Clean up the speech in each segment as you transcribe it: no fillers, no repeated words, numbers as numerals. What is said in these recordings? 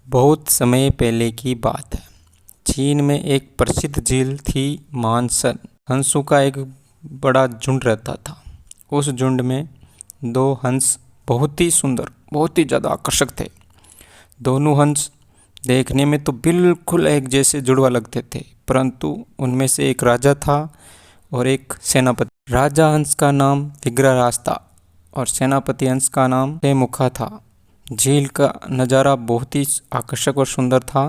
बहुत समय पहले की बात है। चीन में एक प्रसिद्ध झील थी मानसन। हंसों का एक बड़ा झुंड रहता था। उस झुंड में दो हंस बहुत ही सुंदर, बहुत ही ज़्यादा आकर्षक थे। दोनों हंस देखने में तो बिल्कुल एक जैसे जुड़वा लगते थे, परंतु उनमें से एक राजा था और एक सेनापति। राजा हंस का नाम विग्रहराज था और सेनापति हंस का नाम मुखा था। झील का नज़ारा बहुत ही आकर्षक और सुंदर था।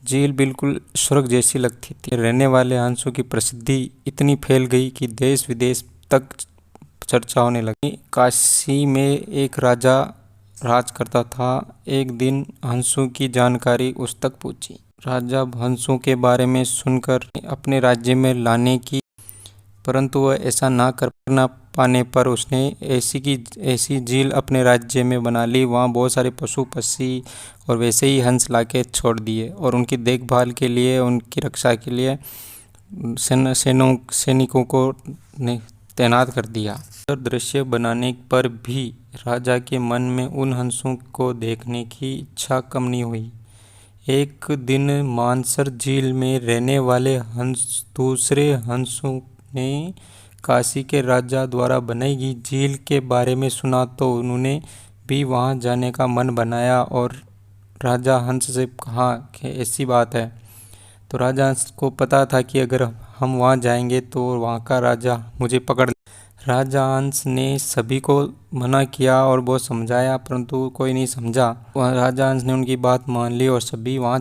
झील बिल्कुल स्वर्ग जैसी लगती थी। रहने वाले हंसों की प्रसिद्धि इतनी फैल गई कि देश विदेश तक चर्चा होने लगी। काशी में एक राजा राज करता था। एक दिन हंसों की जानकारी उस तक पहुंची। राजा हंसों के बारे में सुनकर अपने राज्य में लाने की, परंतु वह ऐसा ना पाने पर उसने ऐसी झील अपने राज्य में बना ली। वहाँ बहुत सारे पशु पक्षी और वैसे ही हंस लाके छोड़ दिए और उनकी देखभाल के लिए, उनकी रक्षा के लिए सैनिकों को तैनात कर दिया। दृश्य बनाने पर भी राजा के मन में उन हंसों को देखने की इच्छा कम नहीं हुई। एक दिन मानसर झील में रहने वाले हंस दूसरे हंसों ने काशी के राजा द्वारा बनाई गई झील के बारे में सुना तो उन्होंने भी वहां जाने का मन बनाया और राजा हंस से कहा कि ऐसी बात है। तो राजा हंस को पता था कि अगर हम वहां जाएंगे तो वहां का राजा मुझे पकड़। राजा हंस ने सभी को मना किया और बहुत समझाया, परंतु कोई नहीं समझा। राजा हंस ने उनकी बात मान ली और सभी वहां